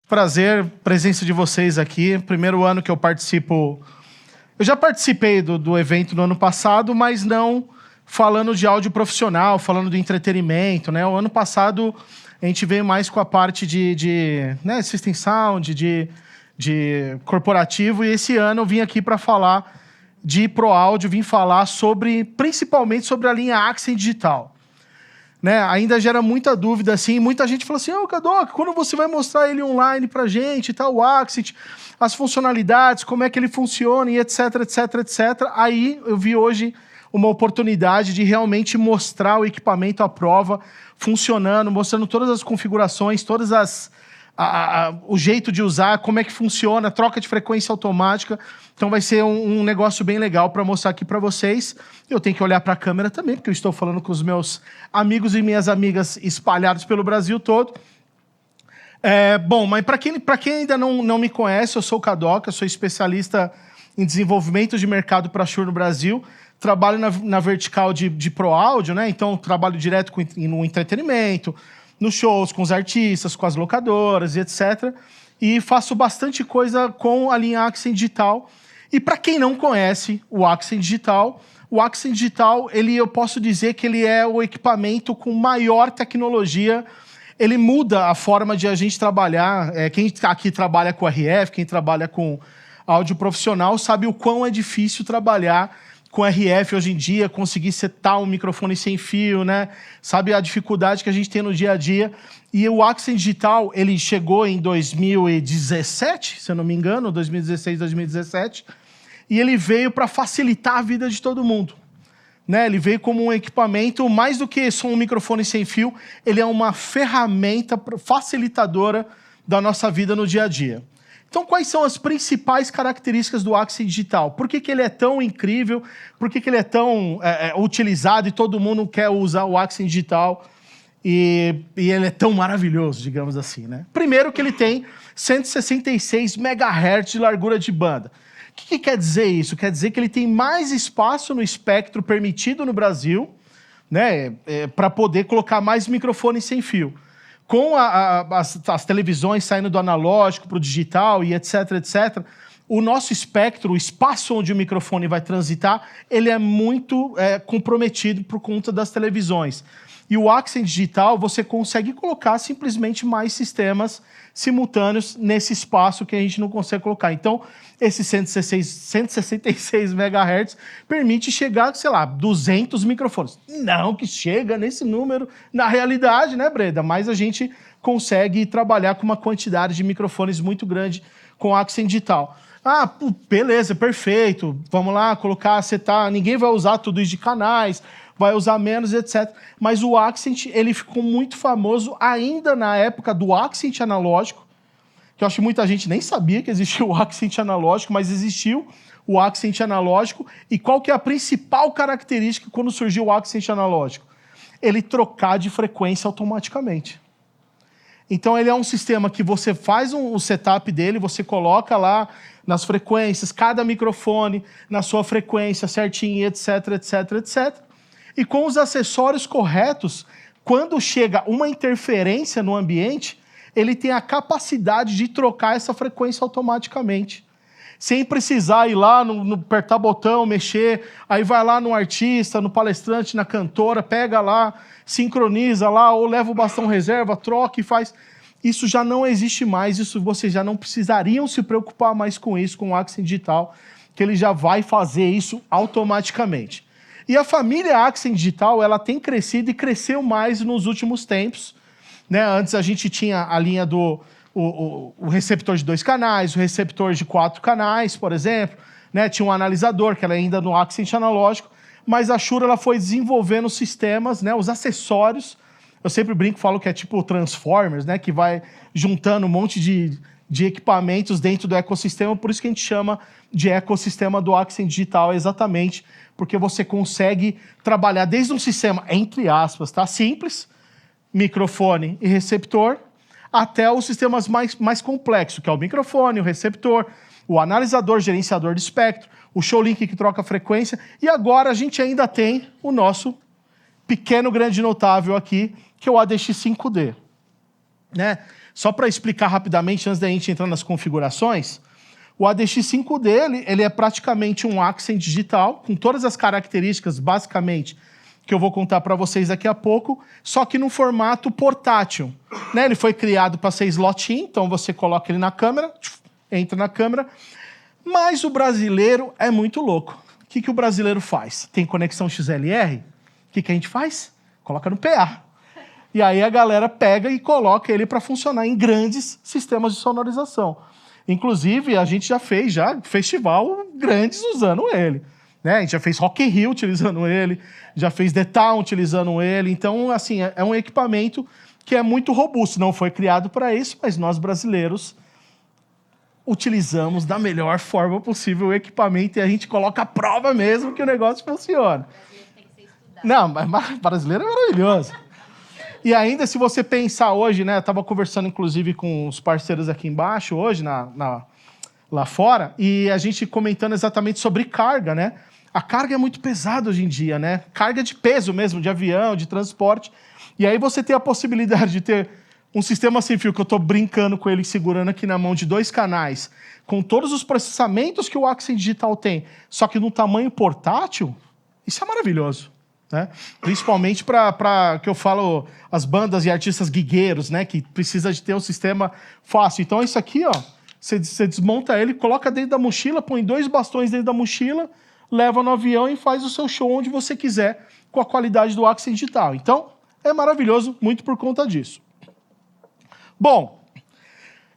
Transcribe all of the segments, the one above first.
Prazer, presença de vocês aqui. Primeiro ano que eu participo. Eu já participei do evento no ano passado, mas não falando de áudio profissional, falando de entretenimento, né? O ano passado a gente veio mais com a parte de System Sound, de corporativo, e esse ano eu vim aqui para falar de Pro Áudio, vim falar principalmente sobre a linha Accent Digital. Né? Ainda gera muita dúvida, assim, muita gente fala assim, Cadoc, quando você vai mostrar ele online pra gente, tá, o Accent, as funcionalidades, como é que ele funciona, e etc, etc, etc. Aí eu vi hoje uma oportunidade de realmente mostrar o equipamento à prova, funcionando, mostrando todas as configurações, o jeito de usar, como é que funciona, troca de frequência automática. Então vai ser um negócio bem legal para mostrar aqui para vocês. Eu tenho que olhar para a câmera também, porque eu estou falando com os meus amigos e minhas amigas espalhados pelo Brasil todo. Bom, mas para quem ainda não me conhece, eu sou o Cadoc, eu sou especialista em desenvolvimento de mercado para Shure no Brasil. Trabalho na vertical de Pro Áudio, né? Então trabalho direto no entretenimento, nos shows, com os artistas, com as locadoras e etc. E faço bastante coisa com a linha Accent Digital. E para quem não conhece o Accent Digital, eu posso dizer que ele é o equipamento com maior tecnologia. Ele muda a forma de a gente trabalhar. Quem aqui trabalha com RF, quem trabalha com áudio profissional, sabe o quão é difícil trabalhar com RF hoje em dia, conseguir setar um microfone sem fio, né? Sabe a dificuldade que a gente tem no dia a dia. E o Accent Digital, ele chegou em 2017, se eu não me engano, 2016, 2017, e ele veio para facilitar a vida de todo mundo. Né? Ele veio como um equipamento, mais do que só um microfone sem fio, ele é uma ferramenta facilitadora da nossa vida no dia a dia. Então, quais são as principais características do Accent Digital? Por que ele é tão incrível? Por que ele é tão utilizado e todo mundo quer usar o Accent Digital? E ele é tão maravilhoso, digamos assim, né? Primeiro que ele tem 166 MHz de largura de banda. O que quer dizer isso? Quer dizer que ele tem mais espaço no espectro permitido no Brasil, né? Para poder colocar mais microfones sem fio. Com as televisões saindo do analógico para o digital e etc, etc, o nosso espectro, o espaço onde o microfone vai transitar, ele é muito comprometido por conta das televisões. E o Accent Digital, você consegue colocar simplesmente mais sistemas simultâneos nesse espaço que a gente não consegue colocar. Então, esse 166 MHz permite chegar, sei lá, 200 microfones. Não que chega nesse número na realidade, né, Breda? Mas a gente consegue trabalhar com uma quantidade de microfones muito grande com o Accent Digital. Beleza, perfeito. Vamos lá, colocar, setar. Ninguém vai usar tudo isso de canais, vai usar menos, etc. Mas o Accent, ele ficou muito famoso ainda na época do Accent analógico, que eu acho que muita gente nem sabia que existia o Accent analógico, mas existiu o Accent analógico. E qual que é a principal característica quando surgiu o Accent analógico? Ele trocar de frequência automaticamente. Então ele é um sistema que você faz o setup dele, você coloca lá nas frequências, cada microfone na sua frequência certinho, etc, etc, etc. E com os acessórios corretos, quando chega uma interferência no ambiente, ele tem a capacidade de trocar essa frequência automaticamente. Sem precisar ir lá, apertar botão, mexer, aí vai lá no artista, no palestrante, na cantora, pega lá, sincroniza lá, ou leva o bastão reserva, troca e faz. Isso já não existe mais, isso vocês já não precisariam se preocupar mais com isso, com o Accent Digital, que ele já vai fazer isso automaticamente. E a família Accent Digital, ela tem crescido e cresceu mais nos últimos tempos. Né? Antes a gente tinha a linha do o receptor de 2 canais, o receptor de 4 canais, por exemplo. Né? Tinha um analisador, que era ainda no Accent analógico, mas a Shure ela foi desenvolvendo sistemas, né? Os acessórios. Eu sempre brinco, falo que é tipo Transformers, né? Que vai juntando um monte de equipamentos dentro do ecossistema, por isso que a gente chama de ecossistema do Accent Digital, exatamente, porque você consegue trabalhar desde um sistema, entre aspas, tá? Simples, microfone e receptor, até os sistemas mais complexos, que é o microfone, o receptor, o analisador, gerenciador de espectro, o Showlink que troca frequência, e agora a gente ainda tem o nosso pequeno grande notável aqui, que é o ADX5D. Né? Só para explicar rapidamente, antes da gente entrar nas configurações, o ADX5 dele, ele é praticamente um Accent digital, com todas as características, basicamente, que eu vou contar para vocês daqui a pouco, só que no formato portátil. Né? Ele foi criado para ser slot-in, então você coloca ele na câmera, entra na câmera, mas o brasileiro é muito louco. O que o brasileiro faz? Tem conexão XLR? O que a gente faz? Coloca no PA. E aí a galera pega e coloca ele para funcionar em grandes sistemas de sonorização. Inclusive, a gente já fez festival grandes usando ele. Né? A gente já fez Rock in Rio utilizando ele, já fez The Town utilizando ele. Então, assim, é um equipamento que é muito robusto. Não foi criado para isso, mas nós brasileiros utilizamos da melhor forma possível o equipamento e a gente coloca a prova mesmo que o negócio funciona. Brasileiro tem que ser estudado. Não, mas brasileiro é maravilhoso. E ainda, se você pensar hoje, né? Eu estava conversando, inclusive, com os parceiros aqui embaixo, hoje, lá fora, e a gente comentando exatamente sobre carga, né? A carga é muito pesada hoje em dia, né? Carga de peso mesmo, de avião, de transporte. E aí você tem a possibilidade de ter um sistema sem fio, que eu estou brincando com ele, segurando aqui na mão de 2 canais, com todos os processamentos que o Accent Digital tem, só que no tamanho portátil, isso é maravilhoso. Né? Principalmente para que eu falo as bandas e artistas guigueiros, né? Que precisa de ter um sistema fácil. Então isso aqui, ó, você desmonta ele, coloca dentro da mochila, põe 2 bastões dentro da mochila, leva no avião e faz o seu show onde você quiser com a qualidade do Accent Digital. Então é maravilhoso, muito por conta disso. Bom,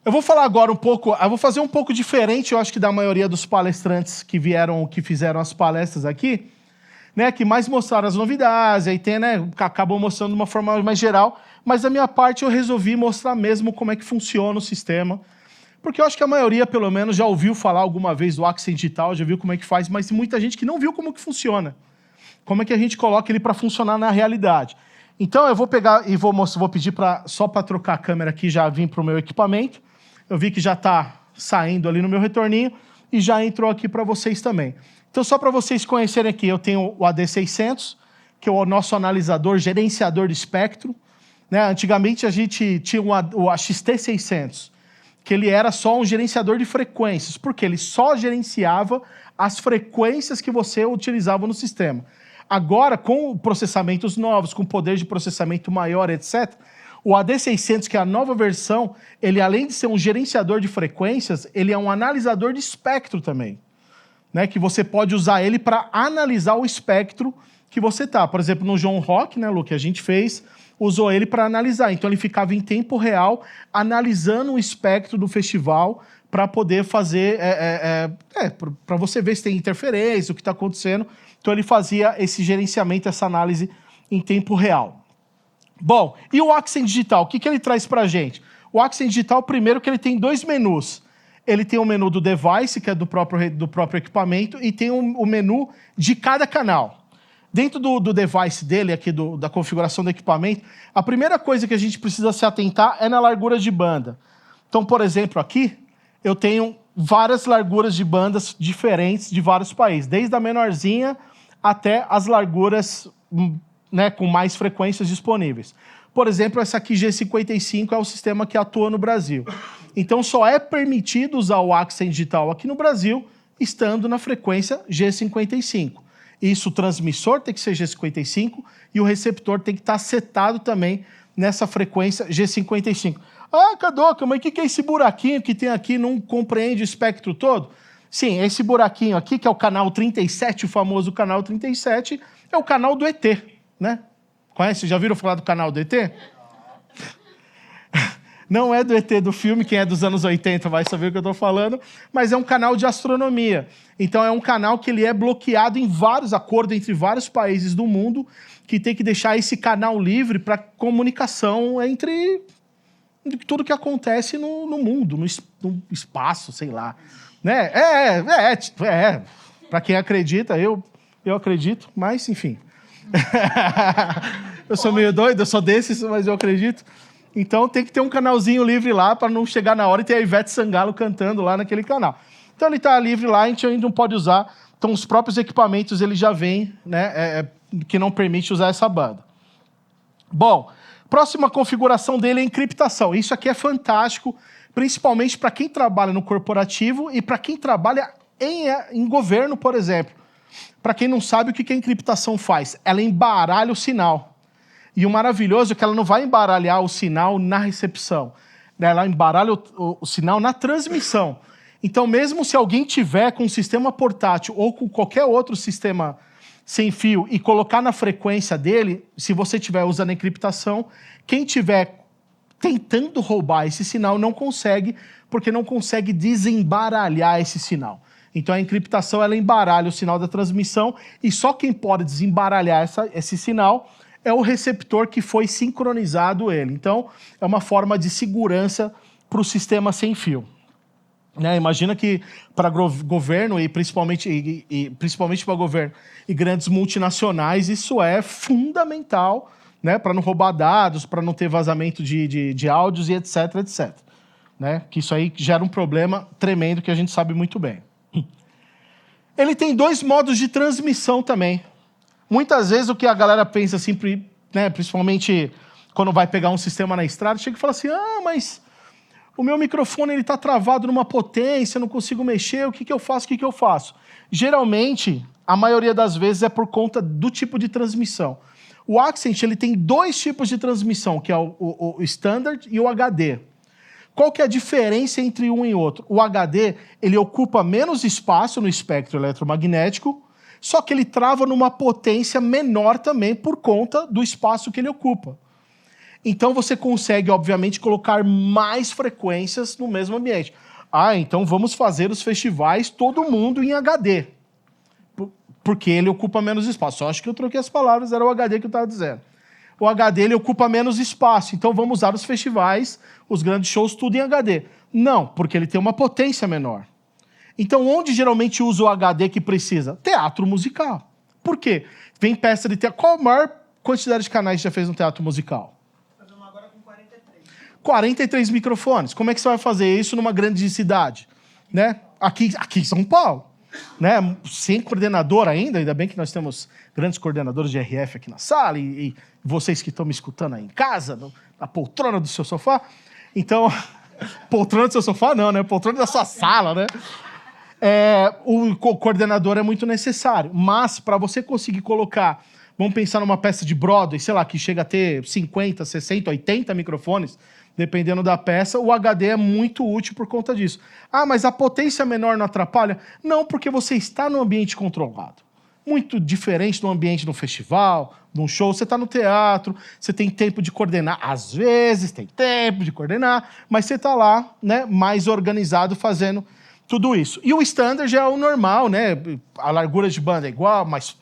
eu vou falar agora um pouco, eu vou fazer um pouco diferente, eu acho que da maioria dos palestrantes que fizeram as palestras aqui, né, que mais mostraram as novidades, aí tem, né, acabou mostrando de uma forma mais geral, mas da minha parte eu resolvi mostrar mesmo como é que funciona o sistema, porque eu acho que a maioria, pelo menos, já ouviu falar alguma vez do Accent Digital, já viu como é que faz, mas tem muita gente que não viu como que funciona, como é que a gente coloca ele para funcionar na realidade. Então eu vou pegar e vou pedir só para trocar a câmera aqui, já vim para o meu equipamento, eu vi que já está saindo ali no meu retorninho, e já entrou aqui para vocês também. Então, só para vocês conhecerem aqui, eu tenho o AD600, que é o nosso analisador, gerenciador de espectro. Né? Antigamente, a gente tinha o AXT600, que ele era só um gerenciador de frequências, porque ele só gerenciava as frequências que você utilizava no sistema. Agora, com processamentos novos, com poder de processamento maior, etc., o AD600, que é a nova versão, ele, além de ser um gerenciador de frequências, ele é um analisador de espectro também. Né, que você pode usar ele para analisar o espectro que você tá. Por exemplo, no João Rock, né, Lu, que a gente fez, usou ele para analisar. Então ele ficava em tempo real analisando o espectro do festival para poder fazer, para você ver se tem interferência, o que está acontecendo. Então ele fazia esse gerenciamento, essa análise em tempo real. Bom, e o Accent Digital, o que ele traz para a gente? O Accent Digital, primeiro que ele tem 2 menus. Ele tem o menu do device, que é do próprio equipamento, e tem o menu de cada canal. Dentro do device dele, aqui da configuração do equipamento, a primeira coisa que a gente precisa se atentar é na largura de banda. Então, por exemplo, aqui, eu tenho várias larguras de bandas diferentes de vários países, desde a menorzinha até as larguras, né, com mais frequências disponíveis. Por exemplo, essa aqui G55 é o sistema que atua no Brasil. Então, só é permitido usar o Accent Digital aqui no Brasil, estando na frequência G55. Isso, o transmissor tem que ser G55 e o receptor tem que estar setado também nessa frequência G55. Ah, Cadoca, mas o que é esse buraquinho que tem aqui? Não compreende o espectro todo? Sim, esse buraquinho aqui, que é o canal 37, o famoso canal 37, é o canal do ET, né? Conhece? Já viram falar do canal do ET? Não é do ET do filme, quem é dos anos 80 vai saber o que eu estou falando, mas é um canal de astronomia. Então é um canal que ele é bloqueado em vários acordos entre vários países do mundo, que tem que deixar esse canal livre para comunicação entre tudo que acontece no mundo, no espaço, sei lá. Né? Para quem acredita, eu acredito, mas enfim. Eu sou meio doido, eu sou desses, mas eu acredito. Então tem que ter um canalzinho livre lá para não chegar na hora e ter a Ivete Sangalo cantando lá naquele canal. Então ele está livre lá, a gente ainda não pode usar. Então os próprios equipamentos ele já vêm, né, que não permite usar essa banda. Bom, Próxima configuração dele é encriptação. Isso aqui é fantástico, principalmente para quem trabalha no corporativo e para quem trabalha em governo, por exemplo. Para quem não sabe o que a encriptação faz, ela embaralha o sinal. E o maravilhoso é que ela não vai embaralhar o sinal na recepção, né? Ela embaralha o sinal na transmissão. Então, mesmo se alguém tiver com um sistema portátil ou com qualquer outro sistema sem fio e colocar na frequência dele, se você estiver usando a encriptação, quem estiver tentando roubar esse sinal não consegue, porque não consegue desembaralhar esse sinal. Então a encriptação ela embaralha o sinal da transmissão e só quem pode desembaralhar esse sinal é o receptor que foi sincronizado ele. Então é uma forma de segurança para o sistema sem fio. Né? Imagina que para governo e principalmente para governo e grandes multinacionais isso é fundamental, né? Para não roubar dados, para não ter vazamento de áudios e etc, etc. Né? Que isso aí gera um problema tremendo que a gente sabe muito bem. Ele tem 2 modos de transmissão também. Muitas vezes o que a galera pensa assim, né, principalmente quando vai pegar um sistema na estrada, chega e fala assim, mas o meu microfone está travado numa potência, não consigo mexer, o que eu faço? Geralmente, a maioria das vezes é por conta do tipo de transmissão. O Accent ele tem 2 tipos de transmissão, que é o Standard e o HD. Qual que é a diferença entre um e outro? O HD ele ocupa menos espaço no espectro eletromagnético, só que ele trava numa potência menor também por conta do espaço que ele ocupa. Então você consegue, obviamente, colocar mais frequências no mesmo ambiente. Então vamos fazer os festivais todo mundo em HD. Porque ele ocupa menos espaço. Eu acho que eu troquei as palavras, era o HD que eu estava dizendo. O HD ele ocupa menos espaço, então vamos usar os festivais, os grandes shows, tudo em HD. Não, porque ele tem uma potência menor. Então, onde geralmente usa o HD que precisa? Teatro musical. Por quê? Vem peça de teatro. Qual a maior quantidade de canais já fez no teatro musical? Fazendo agora com 43. 43 microfones. Como é que você vai fazer isso numa grande cidade? Né? Aqui em São Paulo. Né? Sem coordenador ainda bem que nós temos grandes coordenadores de RF aqui na sala e vocês que estão me escutando aí em casa, na poltrona do seu sofá. Então, poltrona do seu sofá não, né? Poltrona da sua sala, né? O coordenador é muito necessário, mas para você conseguir colocar, vamos pensar numa peça de Broadway, sei lá, que chega a ter 50, 60, 80 microfones, dependendo da peça, o HD é muito útil por conta disso. Mas a potência menor não atrapalha? Não, porque você está no ambiente controlado. Muito diferente do ambiente de um festival, de um show. Você está no teatro, você tem tempo de coordenar. Às vezes tem tempo de coordenar, mas você está lá, né, mais organizado fazendo tudo isso. E o standard já é o normal, né? A largura de banda é igual, mas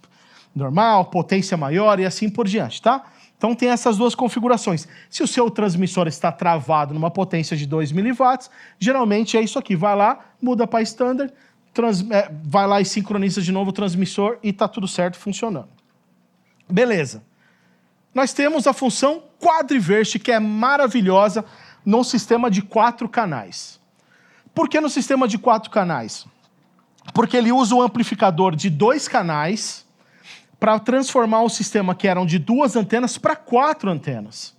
normal, potência maior e assim por diante, tá? Então tem essas 2 configurações. Se o seu transmissor está travado numa potência de 2 mW, geralmente é isso aqui. Vai lá, muda para standard, vai lá e sincroniza de novo o transmissor e está tudo certo, funcionando. Beleza. Nós temos a função quadriverse, que é maravilhosa num sistema de 4 canais. Por que no sistema de 4 canais? Porque ele usa o amplificador de 2 canais para transformar o sistema que eram de 2 antenas para 4 antenas.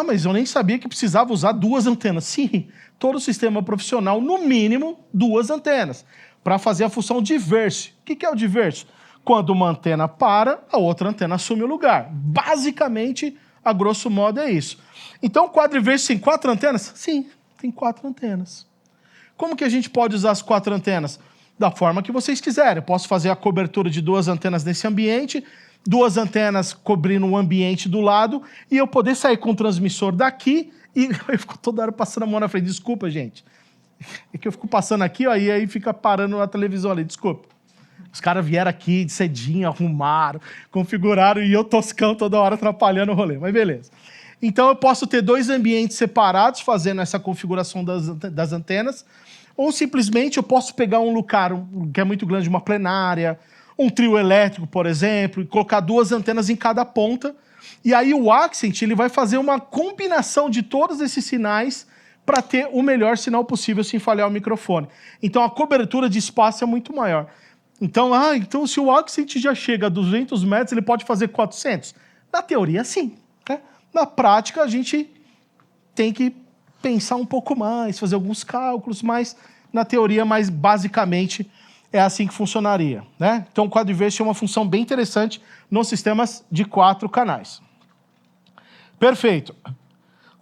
Mas eu nem sabia que precisava usar 2 antenas. Sim, todo sistema profissional, no mínimo, 2 antenas, para fazer a função diverse. O que é o diverse? Quando uma antena para, a outra antena assume o lugar. Basicamente, a grosso modo, é isso. Então, o quadriverse tem 4 antenas? Sim, tem 4 antenas. Como que a gente pode usar as 4 antenas? Da forma que vocês quiserem. Eu posso fazer a cobertura de 2 antenas nesse ambiente, 2 antenas cobrindo um ambiente do lado, e eu poder sair com o transmissor daqui, e eu fico toda hora passando a mão na frente. Desculpa, gente. É que eu fico passando aqui, ó, e aí fica parando a televisão ali, desculpa. Os caras vieram aqui de cedinho, arrumaram, configuraram, e eu toscão toda hora atrapalhando o rolê, mas beleza. Então eu posso ter 2 ambientes separados, fazendo essa configuração das antenas, ou simplesmente eu posso pegar um lugar que é muito grande, uma plenária, um trio elétrico, por exemplo, e colocar 2 antenas em cada ponta. E aí o Accent ele vai fazer uma combinação de todos esses sinais para ter o melhor sinal possível sem falhar o microfone. Então a cobertura de espaço é muito maior. Então, então se o Accent já chega a 200 metros, ele pode fazer 400? Na teoria, sim. Né? Na prática, a gente tem que pensar um pouco mais, fazer alguns cálculos, mas na teoria, mais basicamente, é assim que funcionaria, né? Então, o Quadriverse é uma função bem interessante nos sistemas de 4 canais. Perfeito.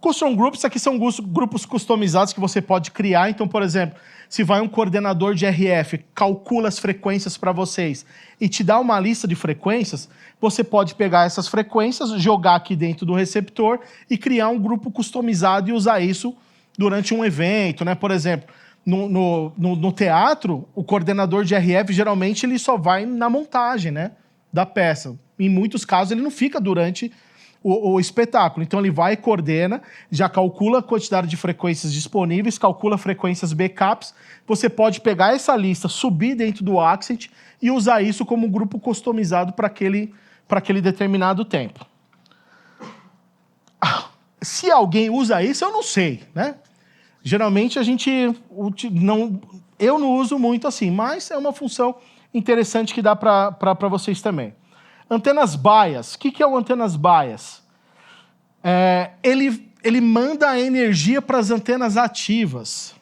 Custom Groups, aqui são grupos customizados que você pode criar. Então, por exemplo, se vai um coordenador de RF, calcula as frequências para vocês e te dá uma lista de frequências, você pode pegar essas frequências, jogar aqui dentro do receptor e criar um grupo customizado e usar isso durante um evento, né? Por exemplo, no teatro, o coordenador de RF, geralmente, ele só vai na montagem, né, da peça. Em muitos casos, ele não fica durante o espetáculo. Então, ele vai e coordena, já calcula a quantidade de frequências disponíveis, calcula frequências backups. Você pode pegar essa lista, subir dentro do Accent e usar isso como um grupo customizado para aquele determinado tempo. Se alguém usa isso, eu não sei, né? Geralmente, eu não uso muito assim, mas é uma função interessante que dá para vocês também. Antenas bias. O que é o antenas bias? Ele manda a energia para as antenas ativas.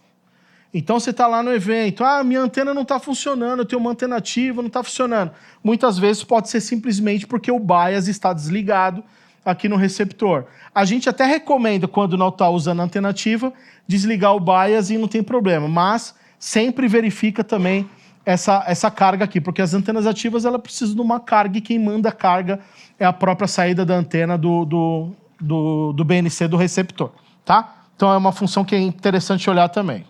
Então, você está lá no evento, minha antena não está funcionando, eu tenho uma antena ativa, não está funcionando. Muitas vezes pode ser simplesmente porque o bias está desligado aqui no receptor. A gente até recomenda, quando não está usando a antena ativa, desligar o bias e não tem problema, mas sempre verifica também essa carga aqui, porque as antenas ativas ela precisam de uma carga e quem manda a carga é a própria saída da antena do BNC do receptor, tá? Então é uma função que é interessante olhar também.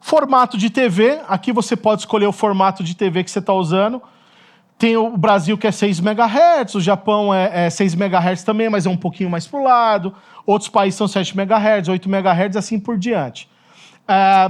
Formato de TV, aqui você pode escolher o formato de TV que você está usando. Tem o Brasil que é 6 MHz, o Japão é 6 MHz também, mas é um pouquinho mais para o lado. Outros países são 7 MHz, 8 MHz, assim por diante.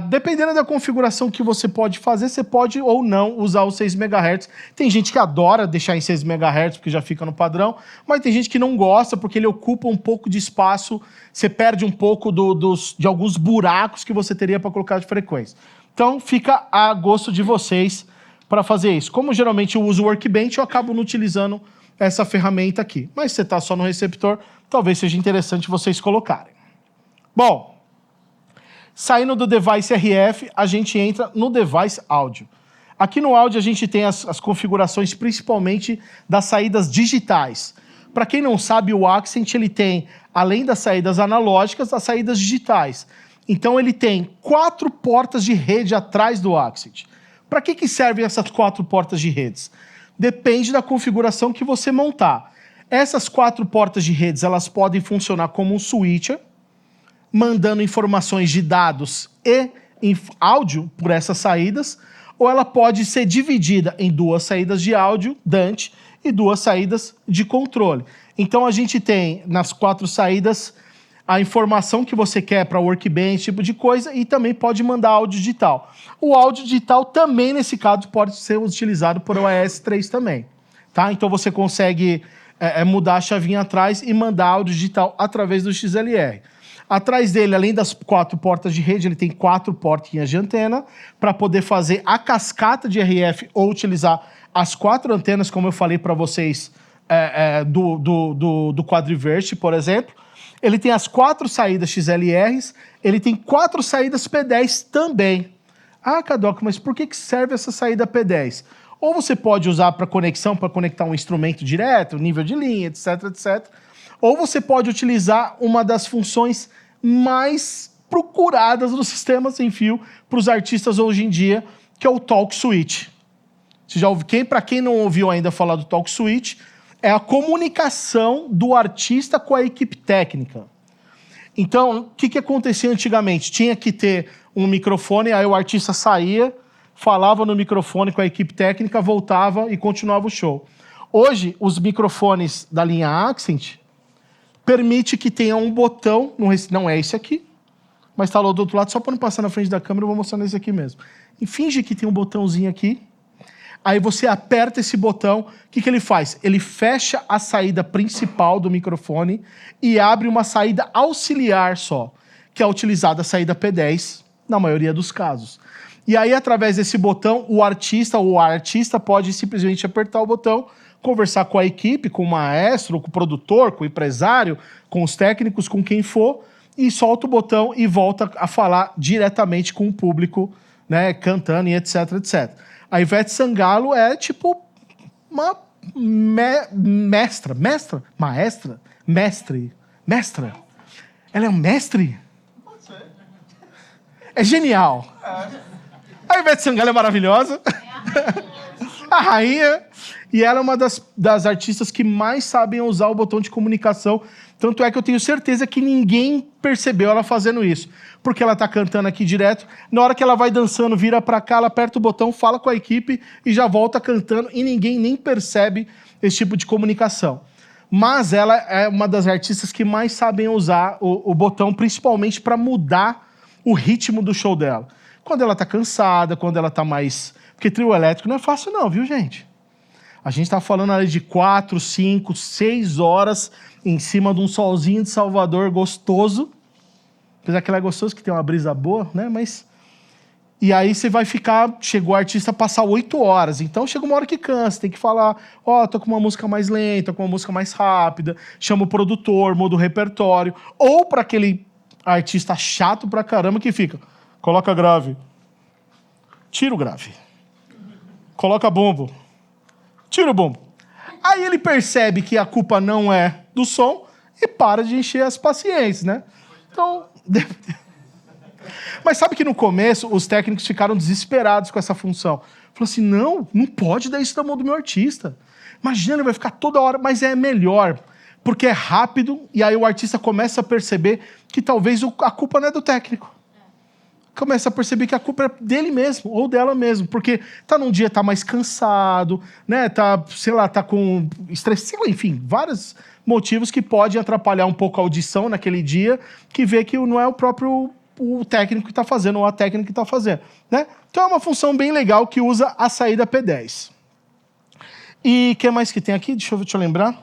Dependendo da configuração que você pode fazer, você pode ou não usar os 6 MHz. Tem gente que adora deixar em 6 MHz, porque já fica no padrão, mas tem gente que não gosta, porque ele ocupa um pouco de espaço, você perde um pouco de alguns buracos que você teria para colocar de frequência. Então, fica a gosto de vocês para fazer isso. Como geralmente eu uso o Workbench, eu acabo não utilizando essa ferramenta aqui. Mas se você está só no receptor, talvez seja interessante vocês colocarem. Bom, saindo do device RF, a gente entra no device áudio. Aqui no áudio a gente tem as configurações principalmente das saídas digitais. Para quem não sabe, o Accent ele tem, além das saídas analógicas, as saídas digitais. Então ele tem 4 portas de rede atrás do Accent. Para que servem essas 4 portas de redes? Depende da configuração que você montar. Essas 4 portas de redes elas podem funcionar como um switcher, mandando informações de dados e áudio por essas saídas, ou ela pode ser dividida em 2 saídas de áudio, DANT, e 2 saídas de controle. Então a gente tem nas 4 saídas a informação que você quer para Workbench, esse tipo de coisa, e também pode mandar áudio digital. O áudio digital também, nesse caso, pode ser utilizado por OS 3 também. Tá? Então você consegue mudar a chavinha atrás e mandar áudio digital através do XLR. Atrás dele, além das 4 portas de rede, ele tem 4 portinhas de antena para poder fazer a cascata de RF ou utilizar as 4 antenas, como eu falei para vocês, do Quadriverse, por exemplo. Ele tem as 4 saídas XLRs, ele tem 4 saídas P10 também. Cadoca, mas por que serve essa saída P10? Ou você pode usar para conexão, para conectar um instrumento direto, nível de linha, etc, etc. Ou você pode utilizar uma das funções mais procuradas dos sistemas sem fio para os artistas hoje em dia, que é o Talk Switch. Você já ouviu? Para quem não ouviu ainda falar do Talk Switch, é a comunicação do artista com a equipe técnica. Então, o que acontecia antigamente? Tinha que ter um microfone, aí o artista saía, falava no microfone com a equipe técnica, voltava e continuava o show. Hoje, os microfones da linha Accent permite que tenha um botão, não é esse aqui, mas está lá do outro lado, só para não passar na frente da câmera, eu vou mostrar nesse aqui mesmo. E finge que tem um botãozinho aqui, aí você aperta esse botão, o que ele faz? Ele fecha a saída principal do microfone e abre uma saída auxiliar só, que é utilizada a saída P10, na maioria dos casos. E aí, através desse botão, o artista ou a artista pode simplesmente apertar o botão, conversar com a equipe, com o maestro, com o produtor, com o empresário, com os técnicos, com quem for, e solta o botão e volta a falar diretamente com o público, né, cantando e etc, etc. A Ivete Sangalo é tipo uma mestra. Ela é um mestre? Pode ser. É genial. A Ivete Sangalo é maravilhosa. A rainha. E ela é uma das artistas que mais sabem usar o botão de comunicação. Tanto é que eu tenho certeza que ninguém percebeu ela fazendo isso. Porque ela tá cantando aqui direto. Na hora que ela vai dançando, vira pra cá, ela aperta o botão, fala com a equipe e já volta cantando. E ninguém nem percebe esse tipo de comunicação. Mas ela é uma das artistas que mais sabem usar o botão, principalmente para mudar o ritmo do show dela. Quando ela tá cansada, quando ela tá mais... Porque trio elétrico não é fácil não, viu, gente? A gente tá falando ali de 4, 5, 6 horas em cima de um solzinho de Salvador gostoso. Apesar que ela é gostoso, que tem uma brisa boa, né? Mas... E aí você vai ficar... Chegou o artista a passar 8 horas. Então chega uma hora que cansa. Tem que falar, tô com uma música mais lenta, com uma música mais rápida. Chama o produtor, muda o repertório. Ou para aquele artista chato pra caramba que fica... Coloca grave. Tira o grave. Coloca bombo. Tira o bombo. Aí ele percebe que a culpa não é do som e para de encher as paciências, né? Então... Mas sabe que no começo os técnicos ficaram desesperados com essa função. Falaram assim, não pode dar isso na mão do meu artista. Imagina, ele vai ficar toda hora, mas é melhor, porque é rápido e aí o artista começa a perceber que talvez a culpa não é do técnico. Começa a perceber que a culpa é dele mesmo, ou dela mesmo, porque tá num dia, tá mais cansado, né, tá com estresse, enfim, vários motivos que podem atrapalhar um pouco a audição naquele dia, que vê que não é o próprio o técnico que tá fazendo, ou a técnica que tá fazendo, né? Então é uma função bem legal que usa a saída P10. E o que mais que tem aqui? Deixa eu lembrar.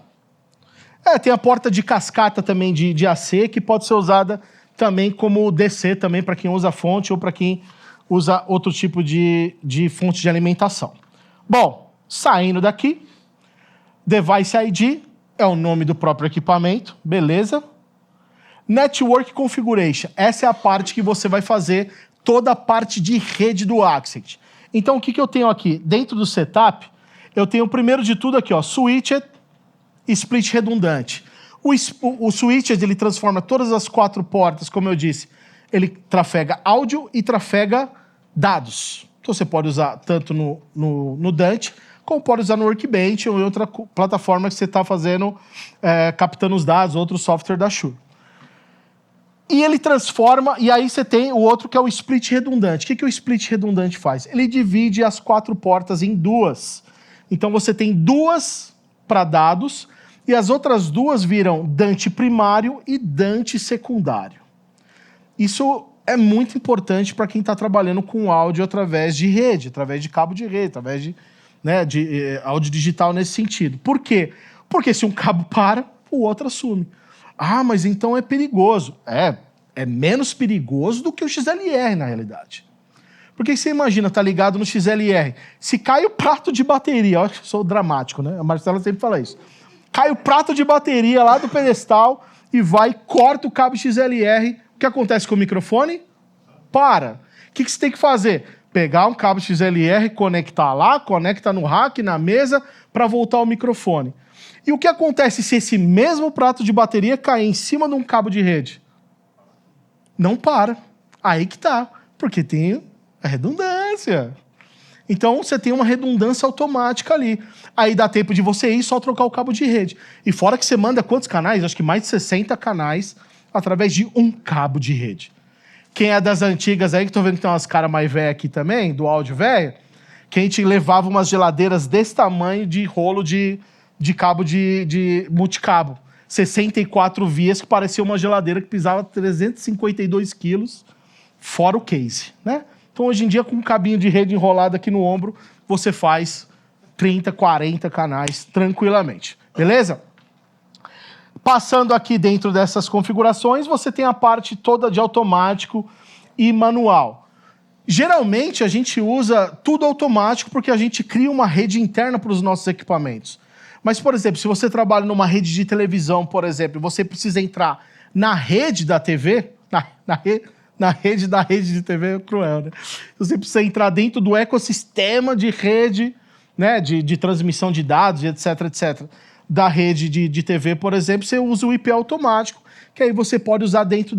Tem a porta de cascata também de AC, que pode ser usada também como DC, também para quem usa fonte ou para quem usa outro tipo de fonte de alimentação. Bom, saindo daqui, Device ID é o nome do próprio equipamento, beleza? Network Configuration, essa é a parte que você vai fazer toda a parte de rede do Accent. Então, o que eu tenho aqui? Dentro do setup, eu tenho primeiro de tudo aqui, switched e split redundante. O switched, ele transforma todas as 4 portas, como eu disse, ele trafega áudio e trafega dados. Então você pode usar tanto no Dante, como pode usar no Workbench ou em outra plataforma que você está fazendo, captando os dados, outro software da Shure. E ele transforma, e aí você tem o outro que é o split redundante. O que o split redundante faz? Ele divide as 4 portas em 2. Então você tem 2 para dados, e as outras 2 viram Dante primário e Dante secundário. Isso é muito importante para quem está trabalhando com áudio através de rede, através de cabo de rede, através de áudio digital nesse sentido. Por quê? Porque se um cabo para, o outro assume. Ah, mas então é perigoso. É menos perigoso do que o XLR, na realidade. Porque você imagina, tá ligado no XLR, se cai o prato de bateria, olha que eu sou dramático, né? A Marcela sempre fala isso. Cai o prato de bateria lá do pedestal e corta o cabo XLR. O que acontece com o microfone? Para. O que você tem que fazer? Pegar um cabo XLR, conectar lá, conecta no rack, na mesa, para voltar o microfone. E o que acontece se esse mesmo prato de bateria cair em cima de um cabo de rede? Não para. Aí que tá. Porque tem a redundância. Então, você tem uma redundância automática ali. Aí dá tempo de você ir só trocar o cabo de rede. E fora que você manda quantos canais? Acho que mais de 60 canais através de um cabo de rede. Quem é das antigas aí, que tô vendo que tem umas caras mais velhas aqui também, do áudio velho, que a gente levava umas geladeiras desse tamanho de rolo de cabo de multicabo. 64 vias, que parecia uma geladeira que pesava 352 quilos, fora o case, né? Então, hoje em dia, com um cabinho de rede enrolado aqui no ombro, você faz 30, 40 canais tranquilamente. Beleza? Passando aqui dentro dessas configurações, você tem a parte toda de automático e manual. Geralmente, a gente usa tudo automático porque a gente cria uma rede interna para os nossos equipamentos. Mas, por exemplo, se você trabalha numa rede de televisão, por exemplo, você precisa entrar na rede da TV, na rede da rede de TV é cruel, né? Você precisa entrar dentro do ecossistema de rede, né, de transmissão de dados, etc, etc, da rede de TV, por exemplo, você usa o IP automático, que aí você pode usar dentro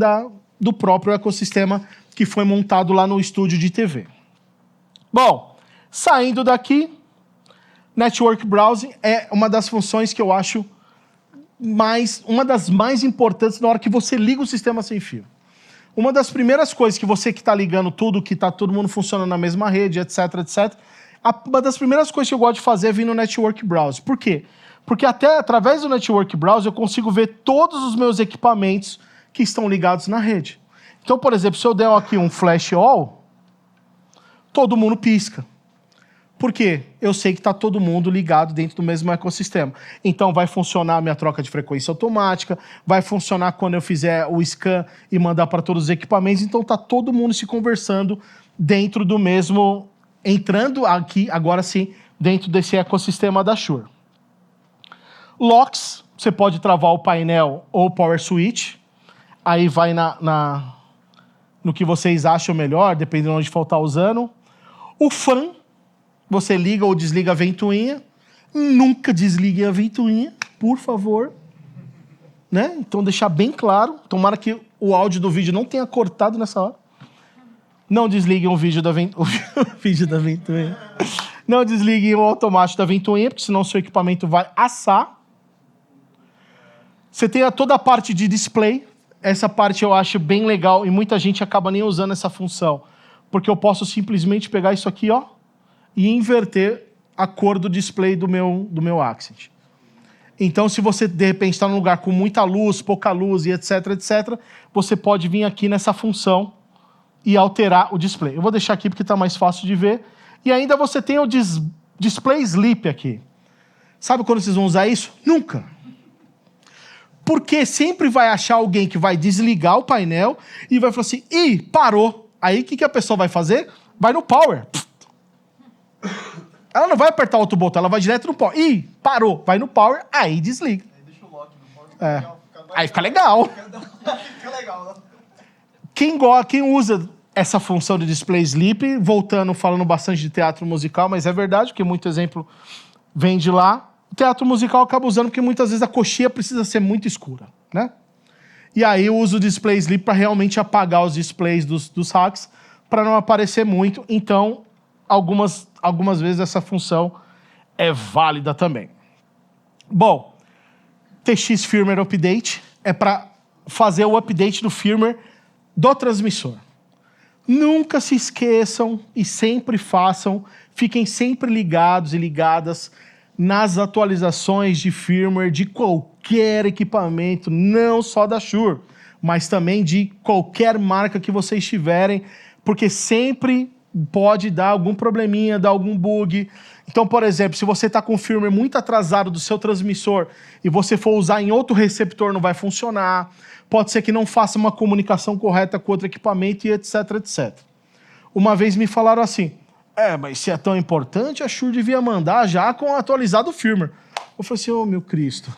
do próprio ecossistema que foi montado lá no estúdio de TV. Bom, saindo daqui, Network Browsing é uma das funções que eu acho uma das mais importantes na hora que você liga o sistema sem fio. Uma das primeiras coisas que você que está ligando tudo, que está todo mundo funcionando na mesma rede, etc, etc, uma das primeiras coisas que eu gosto de fazer é vir no Network Browser. Por quê? Porque até através do Network Browser eu consigo ver todos os meus equipamentos que estão ligados na rede. Então, por exemplo, se eu der aqui um flash all, todo mundo pisca. Por quê? Eu sei que está todo mundo ligado dentro do mesmo ecossistema. Então vai funcionar a minha troca de frequência automática, vai funcionar quando eu fizer o scan e mandar para todos os equipamentos. Então está todo mundo se conversando dentro do mesmo, entrando aqui, agora sim, dentro desse ecossistema da Shure. Locks, você pode travar o painel ou o power switch. Aí vai no que vocês acham melhor, dependendo de onde for estar usando. O fan, você liga ou desliga a ventoinha. Nunca desliguem a ventoinha, por favor. Né? Então, deixar bem claro. Tomara que o áudio do vídeo não tenha cortado nessa hora. Não desliguem o vídeo da ventoinha. Não desliguem o automático da ventoinha, porque senão o seu equipamento vai assar. Você tem toda a parte de display. Essa parte eu acho bem legal e muita gente acaba nem usando essa função. Porque eu posso simplesmente pegar isso aqui, ó, e inverter a cor do display do meu Accent. Então, se você, de repente, está num lugar com muita luz, pouca luz e etc, etc, você pode vir aqui nessa função e alterar o display. Eu vou deixar aqui porque está mais fácil de ver. E ainda você tem o Display Sleep aqui. Sabe quando vocês vão usar isso? Nunca. Porque sempre vai achar alguém que vai desligar o painel e vai falar assim, ih, parou. Aí o que a pessoa vai fazer? Vai no Power. Ela não vai apertar outro botão, ela vai direto no Power. Ih, parou. Vai no Power, aí desliga. Aí deixa o lock no Power. É. Aí fica legal. Fica legal, né? Quem usa essa função de Display Sleep, voltando, falando bastante de teatro musical, mas é verdade, porque muito exemplo vem de lá. O teatro musical acaba usando porque muitas vezes a coxinha precisa ser muito escura, né? E aí eu uso o Display Sleep para realmente apagar os displays dos racks para não aparecer muito. Então, algumas vezes essa função é válida também. Bom, TX Firmware Update é para fazer o update do firmware do transmissor. Nunca se esqueçam e sempre façam, fiquem sempre ligados e ligadas nas atualizações de firmware de qualquer equipamento, não só da Shure, mas também de qualquer marca que vocês tiverem, porque sempre pode dar algum probleminha, dar algum bug. Então, por exemplo, se você está com o firmware muito atrasado do seu transmissor e você for usar em outro receptor, não vai funcionar. Pode ser que não faça uma comunicação correta com outro equipamento e etc, etc. Uma vez me falaram assim, mas se é tão importante, a Shure devia mandar já com atualizado o firmware. Eu falei assim, meu Cristo.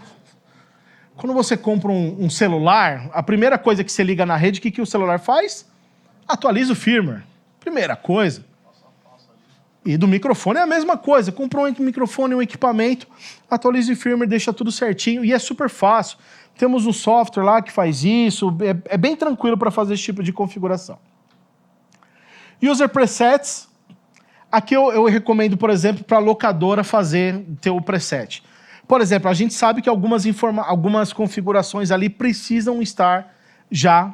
Quando você compra um celular, a primeira coisa que você liga na rede, o que o celular faz? Atualiza o firmware. Primeira coisa. E do microfone é a mesma coisa. Comprou um microfone, um equipamento, atualiza o firmware, deixa tudo certinho. E é super fácil. Temos um software lá que faz isso. É bem tranquilo para fazer esse tipo de configuração. User Presets. Aqui eu recomendo, por exemplo, para a locadora ter o preset. Por exemplo, a gente sabe que algumas configurações ali precisam estar já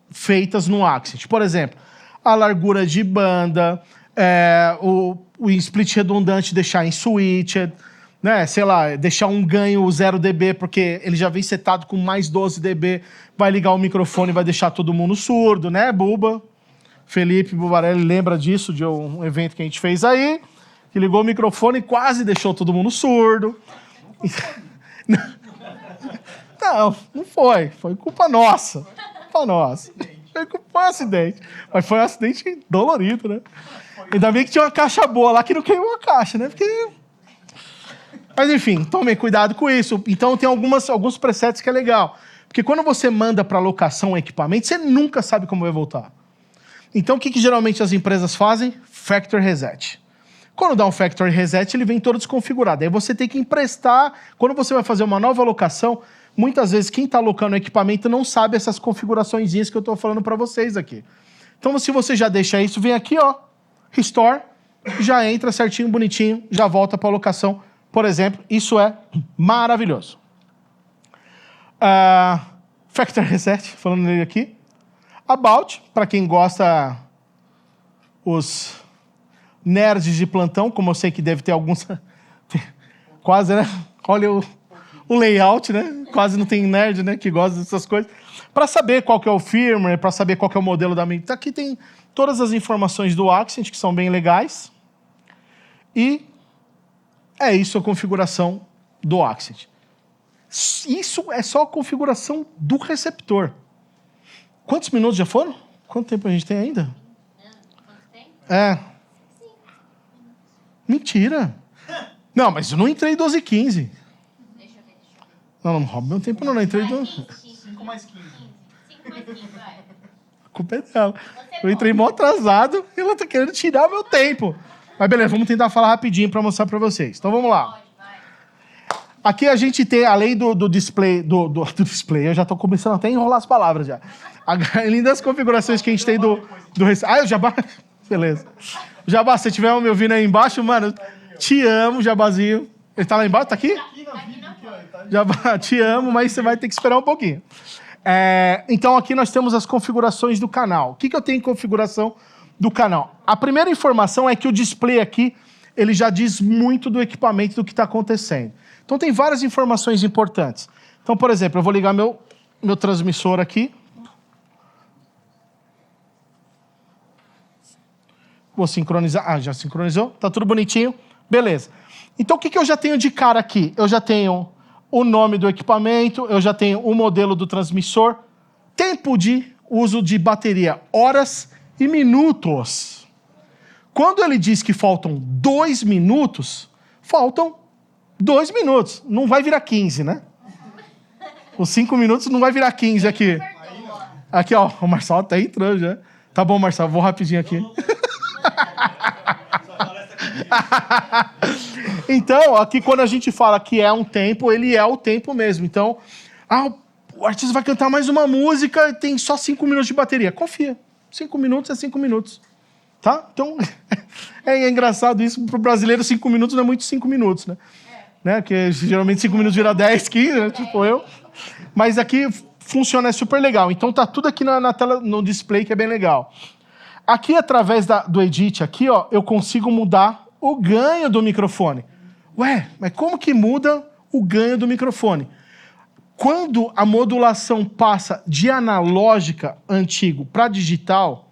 feitas no Accent. Por exemplo, a largura de banda, o split redundante deixar em switched, né? Sei lá, deixar um ganho 0 dB, porque ele já vem setado com mais 12 dB, vai ligar o microfone e vai deixar todo mundo surdo, né, Buba? Felipe Bubarelli lembra disso, de um evento que a gente fez aí, que ligou o microfone e quase deixou todo mundo surdo. Não foi. Foi culpa nossa. Culpa nossa. Foi um acidente. Mas foi um acidente dolorido, né? Ainda bem que tinha uma caixa boa lá que não queimou a caixa, né? Porque Mas enfim, tomem cuidado com isso. Então tem alguns presets que é legal. Porque quando você manda para locação um equipamento, você nunca sabe como vai voltar. Então o que geralmente as empresas fazem? Factory reset. Quando dá um factory reset, ele vem todo desconfigurado. Aí você tem que emprestar. Quando você vai fazer uma nova locação, muitas vezes quem está alocando o equipamento não sabe essas configuraçõezinhas que eu estou falando para vocês aqui. Então se você já deixa isso, vem aqui, ó, Restore, já entra certinho, bonitinho, já volta para a locação. Por exemplo, isso é maravilhoso. Factory Reset, falando nele aqui. About, para quem gosta, os nerds de plantão, como eu sei que deve ter alguns... Quase, né? Olha o layout, né? Quase não tem nerd, né? Que gosta dessas coisas. Para saber qual que é o firmware, para saber qual que é o modelo da mídia. Aqui tem todas as informações do Accent, que são bem legais. E é isso a configuração do Accent. Isso é só a configuração do receptor. Quantos minutos já foram? Quanto tempo a gente tem ainda? Quanto tempo? Mentira. Não, mas eu não entrei 12 e 15. Deixa eu ver. Não rouba meu tempo, não entrei 12. 5 mais 15. 5 mais 15, vai. A culpa é dela. Eu entrei mó atrasado e ela tá querendo tirar meu tempo. Mas beleza, vamos tentar falar rapidinho para mostrar para vocês. Então vamos lá. Pode, vai. Aqui a gente tem, além do display, do display, eu já tô começando até a enrolar as palavras já. Além das configurações que a gente tem do o Jabá, beleza. O Jabá, se você estiver me ouvindo aí embaixo, mano, te amo, Jabazinho. Ele tá lá embaixo, tá aqui? Aqui na vida, aqui, ó. Tá... Jabá, te amo, mas você vai ter que esperar um pouquinho. Então aqui nós temos as configurações do canal. O que eu tenho em configuração do canal? A primeira informação é que o display aqui, ele já diz muito do equipamento, do que está acontecendo. Então tem várias informações importantes. Então, por exemplo, eu vou ligar meu transmissor aqui. Vou sincronizar. Já sincronizou? Tá tudo bonitinho. Beleza. Então o que eu já tenho de cara aqui? Eu já tenho o nome do equipamento, eu já tenho o modelo do transmissor, tempo de uso de bateria, horas e minutos. Quando ele diz que faltam 2 minutos, faltam 2 minutos. Não vai virar 15, né? Os 5 minutos não vai virar 15 aqui. Aqui, ó, o Marcelo tá entrando já. Tá bom, Marcelo, vou rapidinho aqui. Então, aqui quando a gente fala que é um tempo, ele é o tempo mesmo. Então, o artista vai cantar mais uma música e tem só 5 minutos de bateria. Confia. 5 minutos é 5 minutos. Tá? Então, é engraçado isso. Pro brasileiro, 5 minutos não é muito 5 minutos, né? Né? Porque geralmente 5 minutos vira 10, 15, né? Tipo eu. Mas aqui funciona, é super legal. Então tá tudo aqui na tela, no display, que é bem legal. Aqui, através do Edit, aqui, ó, eu consigo mudar o ganho do microfone. Ué, mas como que muda o ganho do microfone? Quando a modulação passa de analógica antigo para digital,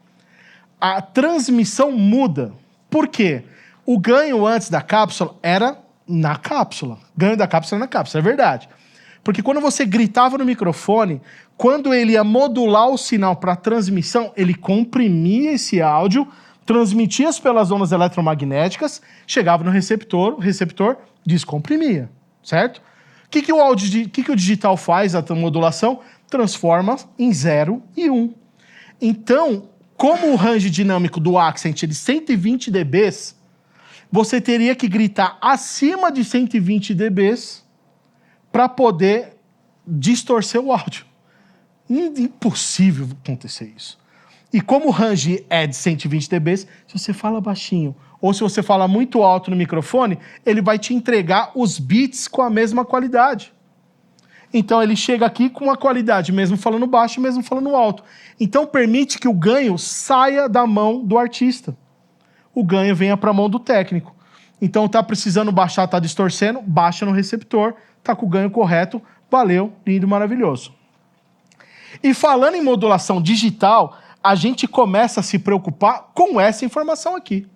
a transmissão muda. Por quê? O ganho antes da cápsula era na cápsula. Ganho da cápsula na cápsula, é verdade. Porque quando você gritava no microfone, quando ele ia modular o sinal para transmissão, ele comprimia esse áudio, transmitia pelas ondas eletromagnéticas, chegava no receptor, o receptor descomprimia, certo? O que o digital faz, a modulação? Transforma em 0 e 1. Então, como o range dinâmico do Accent é de 120 dB, você teria que gritar acima de 120 dB para poder distorcer o áudio. Impossível acontecer isso. E como o range é de 120 dB, se você fala baixinho ou se você fala muito alto no microfone, ele vai te entregar os beats com a mesma qualidade. Então ele chega aqui com a qualidade, mesmo falando baixo, mesmo falando alto. Então permite que o ganho saia da mão do artista. O ganho venha para a mão do técnico. Então tá precisando baixar, tá distorcendo, baixa no receptor, tá com o ganho correto, valeu, lindo, maravilhoso. E falando em modulação digital, a gente começa a se preocupar com essa informação aqui.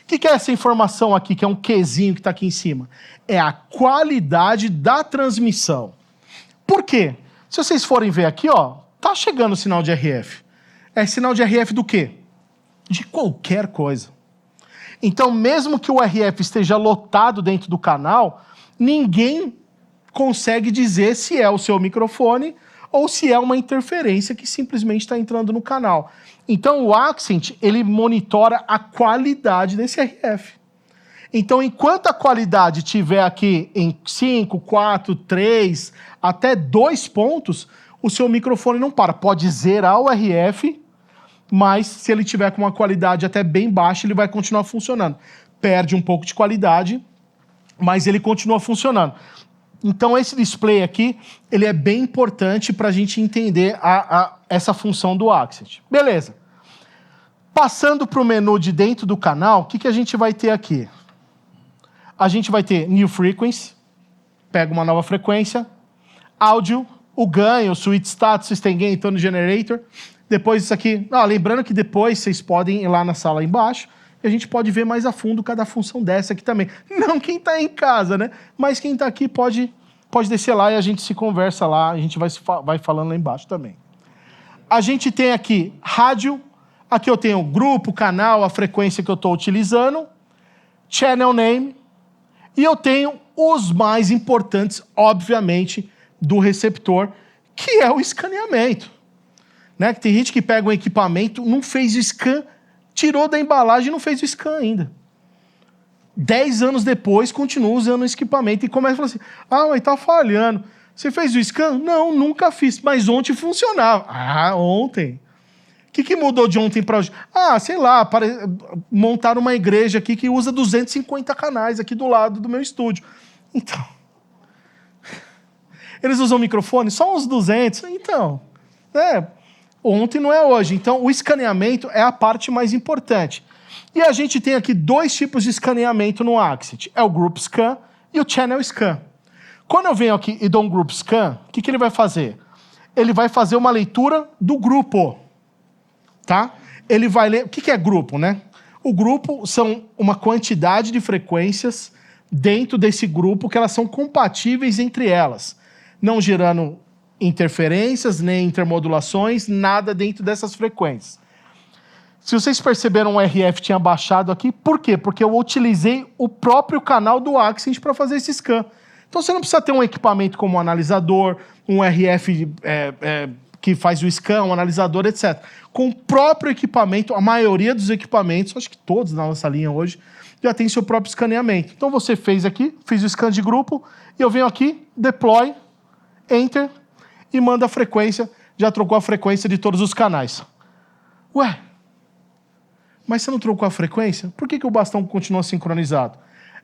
O que é essa informação aqui, que é um Qzinho que está aqui em cima? É a qualidade da transmissão. Por quê? Se vocês forem ver aqui, ó, tá chegando o sinal de RF. É sinal de RF do quê? De qualquer coisa. Então, mesmo que o RF esteja lotado dentro do canal, ninguém consegue dizer se é o seu microfone ou se é uma interferência que simplesmente está entrando no canal. Então, o Accent, ele monitora a qualidade desse RF. Então, enquanto a qualidade estiver aqui em 5, 4, 3, até 2 pontos, o seu microfone não para. Pode zerar o RF, mas se ele tiver com uma qualidade até bem baixa, ele vai continuar funcionando. Perde um pouco de qualidade, mas ele continua funcionando. Então, esse display aqui, ele é bem importante para a gente entender essa função do Accent. Beleza. Passando para o menu de dentro do canal, o que a gente vai ter aqui? A gente vai ter New Frequency, pega uma nova frequência, áudio, o ganho, Switch Status, System Gain, Tone Generator. Depois isso aqui, lembrando que depois vocês podem ir lá na sala embaixo e a gente pode ver mais a fundo cada função dessa aqui também. Não quem está em casa, né? Mas quem está aqui pode descer lá e a gente se conversa lá, a gente vai falando lá embaixo também. A gente tem aqui rádio, aqui eu tenho o grupo, canal, a frequência que eu estou utilizando, channel name, e eu tenho os mais importantes, obviamente, do receptor, que é o escaneamento. Né? Tem gente que pega um equipamento, não fez o scan, tirou da embalagem e não fez o scan ainda. 10 anos depois, continua usando o equipamento e começa a falar assim, mas tá falhando. Você fez o scan? Não, nunca fiz, mas ontem funcionava. Ontem. O que mudou de ontem para hoje? Sei lá, montaram uma igreja aqui que usa 250 canais aqui do lado do meu estúdio. Então, eles usam microfone? Só uns 200? Então, ontem não é hoje. Então, o escaneamento é a parte mais importante. E a gente tem aqui 2 tipos de escaneamento no Accent. É o Group Scan e o Channel Scan. Quando eu venho aqui e dou um Group Scan, o que ele vai fazer? Ele vai fazer uma leitura do grupo. Tá? Ele vai ler... O que é grupo, né? O grupo são uma quantidade de frequências dentro desse grupo que elas são compatíveis entre elas, não gerando interferências, nem intermodulações, nada dentro dessas frequências. Se vocês perceberam, o RF tinha baixado aqui, por quê? Porque eu utilizei o próprio canal do Accent para fazer esse scan. Então você não precisa ter um equipamento como um analisador, um RF que faz o scan, um analisador, etc. Com o próprio equipamento, a maioria dos equipamentos, acho que todos na nossa linha hoje, já tem seu próprio escaneamento. Então você fez aqui, fiz o scan de grupo, e eu venho aqui, deploy, enter, e manda a frequência, já trocou a frequência de todos os canais. Ué, mas você não trocou a frequência? Por que o bastão continua sincronizado?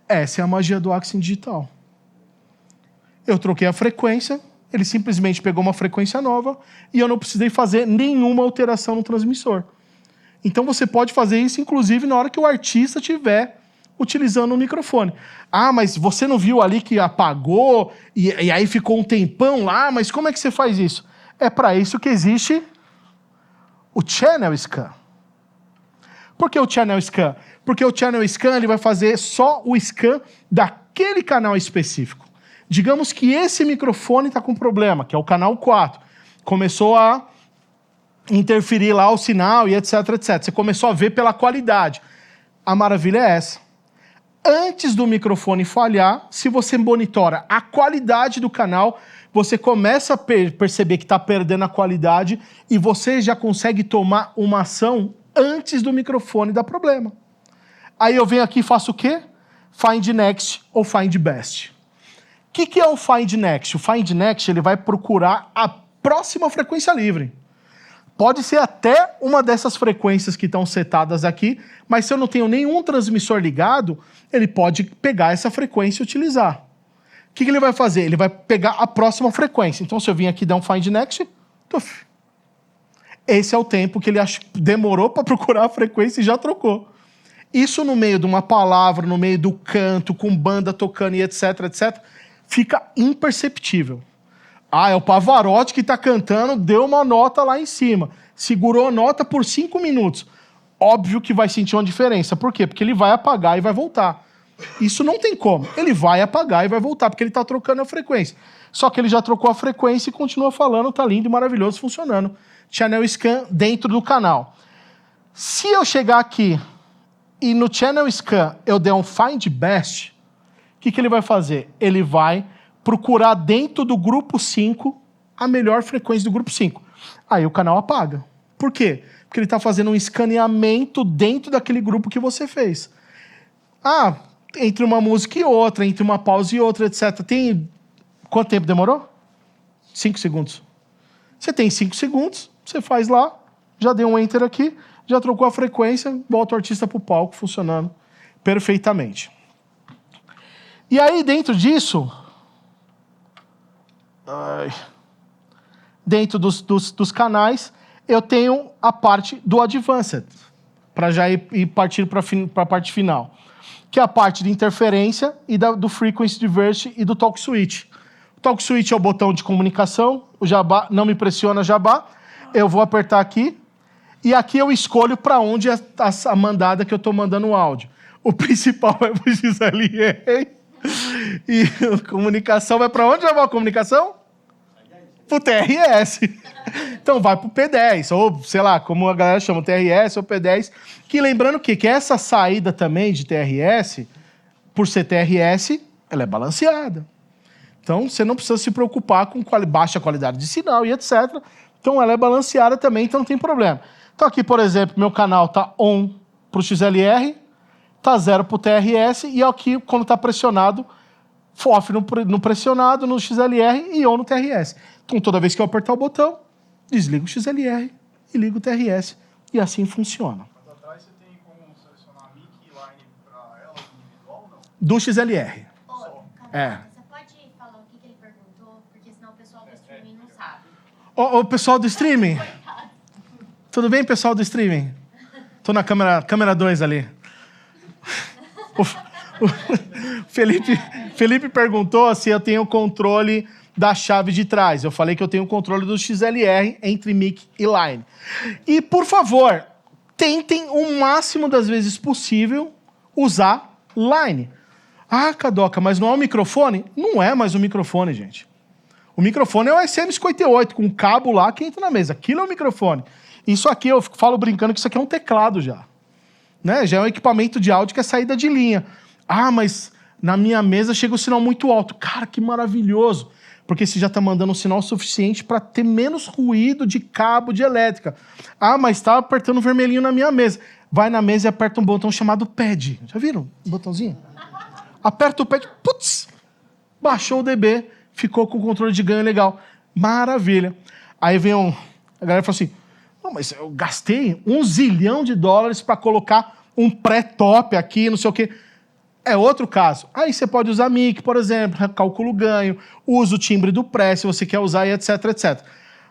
Essa é a magia do Accent Digital. Eu troquei a frequência, ele simplesmente pegou uma frequência nova e eu não precisei fazer nenhuma alteração no transmissor. Então você pode fazer isso, inclusive, na hora que o artista estiver utilizando o microfone. Mas você não viu ali que apagou e aí ficou um tempão lá, mas como é que você faz isso? É para isso que existe o Channel Scan. Por que o Channel Scan? Porque o Channel Scan ele vai fazer só o scan daquele canal específico. Digamos que esse microfone está com problema, que é o canal 4. Começou a interferir lá o sinal e etc, etc. Você começou a ver pela qualidade. A maravilha é essa. Antes do microfone falhar, se você monitora a qualidade do canal, você começa a perceber que está perdendo a qualidade e você já consegue tomar uma ação antes do microfone dar problema. Aí eu venho aqui e faço o quê? Find Next ou Find Best. O que é o Find Next? O Find Next ele vai procurar a próxima frequência livre. Pode ser até uma dessas frequências que estão setadas aqui, mas se eu não tenho nenhum transmissor ligado, ele pode pegar essa frequência e utilizar. O que ele vai fazer? Ele vai pegar a próxima frequência. Então, se eu vim aqui dar um Find Next, esse é o tempo que ele demorou para procurar a frequência e já trocou. Isso no meio de uma palavra, no meio do canto, com banda tocando e etc, etc, fica imperceptível. É o Pavarotti que está cantando, deu uma nota lá em cima. Segurou a nota por 5 minutos. Óbvio que vai sentir uma diferença. Por quê? Porque ele vai apagar e vai voltar. Isso não tem como. Ele vai apagar e vai voltar, porque ele está trocando a frequência. Só que ele já trocou a frequência e continua falando, está lindo e maravilhoso, funcionando. Channel Scan dentro do canal. Se eu chegar aqui e no Channel Scan eu der um Find Best, o que ele vai fazer? Ele vai procurar dentro do grupo 5 a melhor frequência do grupo 5. Aí o canal apaga. Por quê? Porque ele está fazendo um escaneamento dentro daquele grupo que você fez. Ah, entre uma música e outra, entre uma pausa e outra, etc. Tem... Quanto tempo demorou? 5 segundos. Você tem 5 segundos, você faz lá, já deu um enter aqui, já trocou a frequência, volta o artista pro palco, funcionando perfeitamente. E aí, dentro disso... dentro dos canais, eu tenho a parte do Advanced, para já ir partir para a parte final, que é a parte de interferência e do Frequency Diversity e do Talk Switch. O Talk Switch é o botão de comunicação, o Jabá, não me pressiona Jabá, eu vou apertar aqui, e aqui eu escolho para onde a mandada que eu estou mandando o áudio. O principal vai para o XLR, e a comunicação vai para onde, Jabá, a comunicação? Pro TRS. Então vai pro P10, ou sei lá, como a galera chama, TRS ou P10. Que lembrando que essa saída também de TRS, por ser TRS, ela é balanceada. Então você não precisa se preocupar com baixa qualidade de sinal e etc. Então ela é balanceada também, então não tem problema. Então aqui, por exemplo, meu canal tá on pro XLR, tá 0 pro TRS, e aqui, quando tá pressionado, off no pressionado, no XLR e on no TRS. Então, toda vez que eu apertar o botão, desligo o XLR e ligo o TRS. E assim funciona. Mas atrás você tem como selecionar mic e line para ela individual ou não? Do XLR. Ô, É. você pode falar o que ele perguntou? Porque senão o pessoal do streaming não sabe. Ô, pessoal do streaming. Tudo bem, pessoal do streaming? Tô na câmera 2 ali. O Felipe perguntou se eu tenho controle da chave de trás. Eu falei que eu tenho controle do XLR entre mic e line. E, por favor, tentem o máximo das vezes possível usar line. Ah, Cadoca, mas não é o microfone? Não é mais o microfone, gente. O microfone é o SM58, com um cabo lá que entra na mesa. Aquilo é o microfone. Isso aqui, eu falo brincando que isso aqui é um teclado já. Né? Já é um equipamento de áudio que é saída de linha. Ah, mas na minha mesa chega o sinal muito alto. Cara, que maravilhoso. Porque você já está mandando um sinal suficiente para ter menos ruído de cabo de elétrica. Ah, mas está apertando o vermelhinho na minha mesa. Vai na mesa e aperta um botão chamado pad. Já viram o botãozinho? Aperta o pad, putz, baixou o dB, ficou com o controle de ganho legal. Maravilha. Aí vem a galera fala assim, mas eu gastei $1 zilhão para colocar um pré-top aqui, não sei o quê. É outro caso. Aí você pode usar mic, por exemplo, cálculo ganho, usa o timbre do pré, se você quer usar, e etc, etc.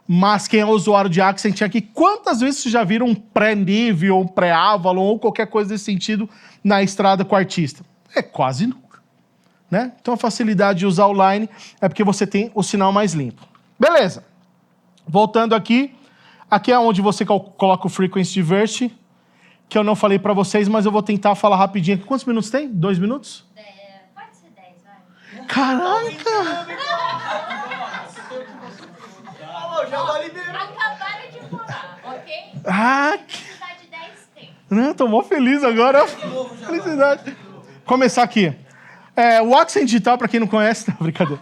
Mas quem é usuário de Accent aqui, quantas vezes vocês já viram um pré-Nive, ou um pré-Avalon, ou qualquer coisa desse sentido na estrada com o artista? É quase nunca. Né? Então a facilidade de usar o line é porque você tem o sinal mais limpo. Beleza. Voltando aqui, aqui é onde você coloca o Frequency Diversity, que eu não falei para vocês, mas eu vou tentar falar rapidinho. Quantos minutos tem? 2 minutos? Pode ser 10, vai. Caraca! Já vai liberar. Acabaram de falar, ok? Ah, Precisar de 10 tem. não, tô mó feliz agora. Felicidade. Começar aqui. O Accent Digital, para quem não conhece, não, brincadeira.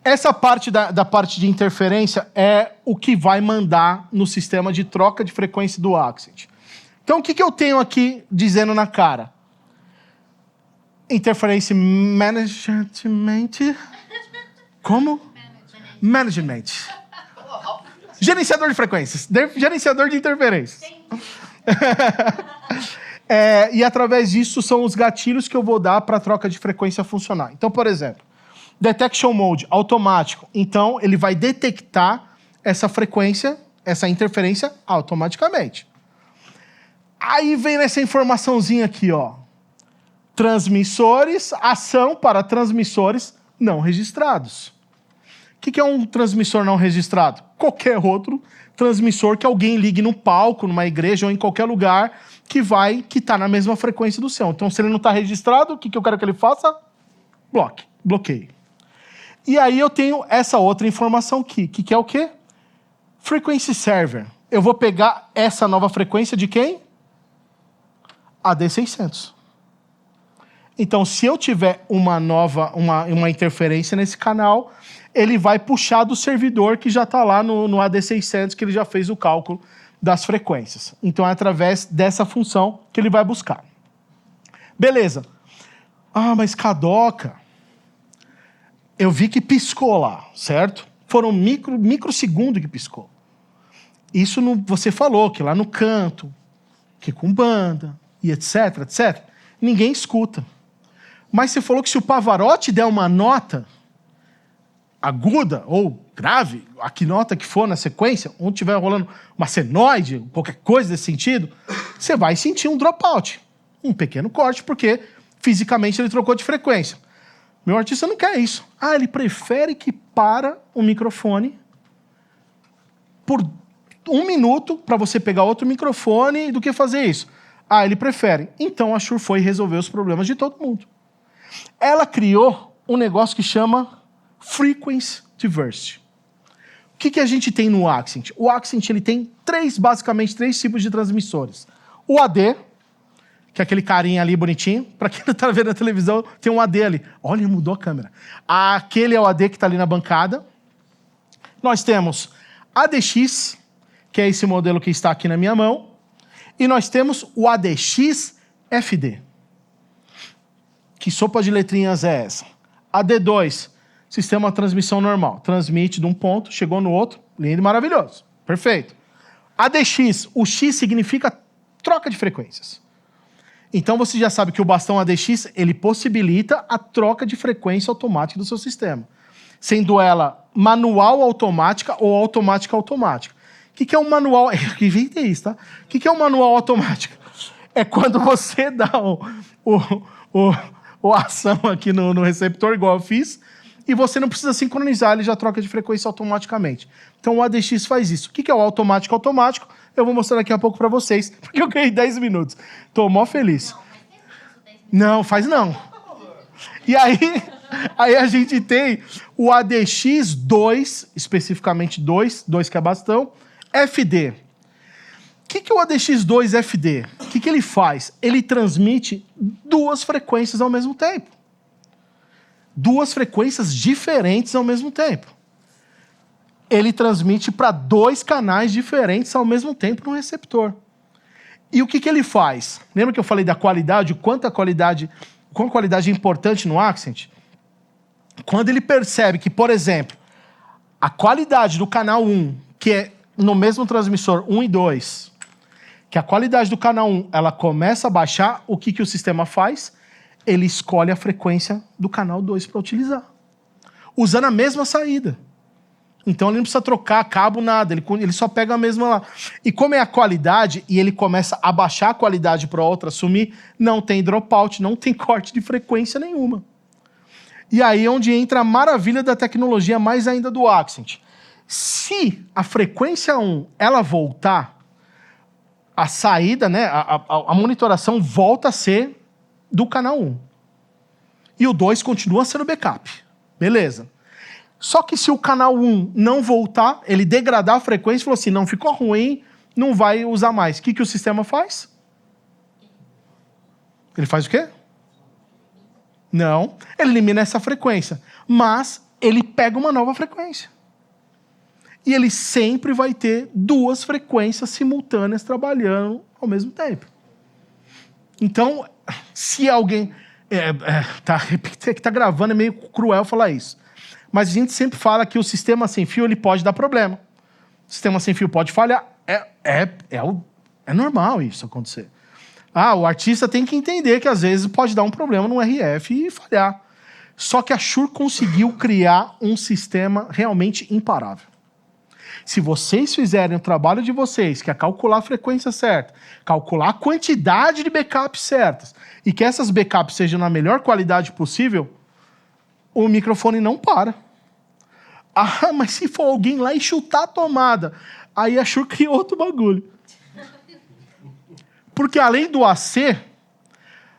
Essa parte da parte de interferência é o que vai mandar no sistema de troca de frequência do Accent. Então, o que eu tenho aqui dizendo na cara? Interferência Management. Como? Management. Gerenciador de frequências. Gerenciador de interferências. E através disso são os gatilhos que eu vou dar para a troca de frequência funcionar. Então, por exemplo, Detection Mode automático. Então, ele vai detectar essa frequência, essa interferência automaticamente. Aí vem essa informaçãozinha aqui, ó. Transmissores, ação para transmissores não registrados. O que é um transmissor não registrado? Qualquer outro transmissor que alguém ligue no palco, numa igreja ou em qualquer lugar que está na mesma frequência do seu. Então, se ele não está registrado, o que eu quero que ele faça? Bloqueie. E aí eu tenho essa outra informação aqui, que é o quê? Frequency Server. Eu vou pegar essa nova frequência de quem? AD600. Então, se eu tiver uma interferência nesse canal, ele vai puxar do servidor que já está lá no AD600, que ele já fez o cálculo das frequências. Então, é através dessa função que ele vai buscar. Beleza. Ah, mas cadoca. Eu vi que piscou lá, certo? Foram microsegundos que piscou. Isso você falou, que lá no canto, que com banda, e etc, etc. Ninguém escuta. Mas você falou que se o Pavarotti der uma nota aguda ou grave, a que nota que for na sequência, onde estiver rolando uma senoide, qualquer coisa desse sentido, você vai sentir um dropout. Um pequeno corte, porque fisicamente ele trocou de frequência. Meu artista não quer isso. Ah, ele prefere que para o microfone por 1 minuto para você pegar outro microfone do que fazer isso. Ah, ele prefere. Então a Shure foi resolver os problemas de todo mundo. Ela criou um negócio que chama Frequency Diversity. O que a gente tem no Accent? O Accent ele tem basicamente três tipos de transmissores. O AD, que é aquele carinha ali bonitinho. Para quem não está vendo na televisão, tem um AD ali. Olha, mudou a câmera. Aquele é o AD que está ali na bancada. Nós temos ADX, que é esse modelo que está aqui na minha mão. E nós temos o ADX FD. Que sopa de letrinhas é essa? AD2, sistema de transmissão normal. Transmite de um ponto, chegou no outro, lindo e maravilhoso. Perfeito. ADX, o X significa troca de frequências. Então você já sabe que o bastão ADX, ele possibilita a troca de frequência automática do seu sistema. Sendo ela manual automática ou automática automática. O que é um manual? Eu inventei isso, tá? O que é um manual automático? É quando você dá o ação aqui no receptor, igual eu fiz, e você não precisa sincronizar, ele já troca de frequência automaticamente. Então o ADX faz isso. O que é o automático automático? Eu vou mostrar daqui a pouco para vocês, porque eu ganhei 10 minutos. Tô mó feliz. Não, faz não. E aí a gente tem o ADX2, especificamente 2 que é bastão, FD. O que é o ADX2 FD? O que ele faz? Ele transmite 2 frequências ao mesmo tempo. 2 frequências diferentes ao mesmo tempo. Ele transmite para 2 canais diferentes ao mesmo tempo no receptor. E o que ele faz? Lembra que eu falei da qualidade, o quanto a qualidade é importante no Accent? Quando ele percebe que, por exemplo, a qualidade do canal 1, que é no mesmo transmissor 1 e 2, que a qualidade do canal 1 ela começa a baixar, o que o sistema faz? Ele escolhe a frequência do canal 2 para utilizar, usando a mesma saída. Então ele não precisa trocar cabo, nada, ele só pega a mesma lá. E como é a qualidade, e ele começa a baixar a qualidade para a outra sumir, não tem dropout, não tem corte de frequência nenhuma. E aí é onde entra a maravilha da tecnologia, mais ainda do Accent. Se a frequência 1 ela voltar, a saída, né, a monitoração volta a ser do canal 1. E o 2 continua sendo backup. Beleza. Só que se o canal 1 não voltar, ele degradar a frequência e falou assim, não, ficou ruim, não vai usar mais. O que o sistema faz? Ele faz o quê? Não, ele elimina essa frequência. Mas ele pega uma nova frequência. E ele sempre vai ter 2 frequências simultâneas trabalhando ao mesmo tempo. Então, se alguém... tá gravando, é meio cruel falar isso. Mas a gente sempre fala que o sistema sem fio ele pode dar problema. O sistema sem fio pode falhar. É normal isso acontecer. O artista tem que entender que às vezes pode dar um problema no RF e falhar. Só que a Shure conseguiu criar um sistema realmente imparável. Se vocês fizerem o trabalho de vocês, que é calcular a frequência certa, calcular a quantidade de backups certas, e que essas backups sejam na melhor qualidade possível, o microfone não para. Mas se for alguém lá e chutar a tomada, aí a Shure criou outro bagulho. Porque além do AC,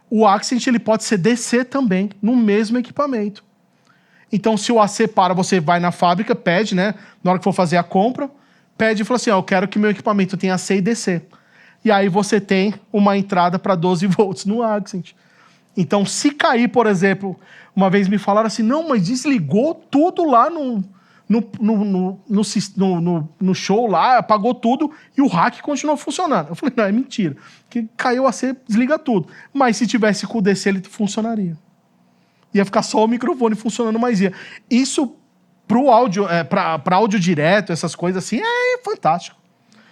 o Accent ele pode ser DC também, no mesmo equipamento. Então, se o AC para, você vai na fábrica, pede, né? Na hora que for fazer a compra, pede e fala assim, eu quero que meu equipamento tenha AC e DC. E aí você tem uma entrada para 12 volts no Accent. Então, se cair, por exemplo, uma vez me falaram assim, não, mas desligou tudo lá no show lá, apagou tudo e o hack continuou funcionando. Eu falei, não, é mentira. Que caiu a AC, desliga tudo. Mas se tivesse com o DC, ele funcionaria. Ia ficar só o microfone funcionando, mas ia. Isso pro áudio, para áudio direto, essas coisas assim, é fantástico.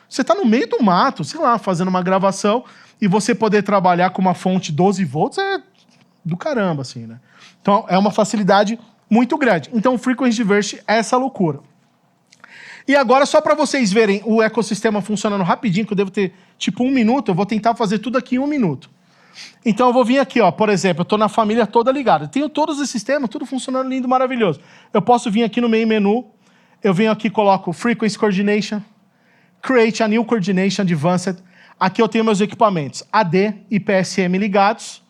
Você tá no meio do mato, sei lá, fazendo uma gravação e você poder trabalhar com uma fonte 12 volts é do caramba, assim, né? Então, é uma facilidade muito grande. Então, o Frequency Diversity é essa loucura. E agora, só para vocês verem o ecossistema funcionando rapidinho, que eu devo ter, tipo, 1 minuto, eu vou tentar fazer tudo aqui em 1 minuto. Então, eu vou vir aqui, ó, por exemplo, eu tô na família toda ligada. Tenho todos os sistemas, tudo funcionando lindo, maravilhoso. Eu posso vir aqui no main menu, eu venho aqui, coloco Frequency Coordination, Create a New Coordination Advanced. Aqui eu tenho meus equipamentos AD e PSM ligados.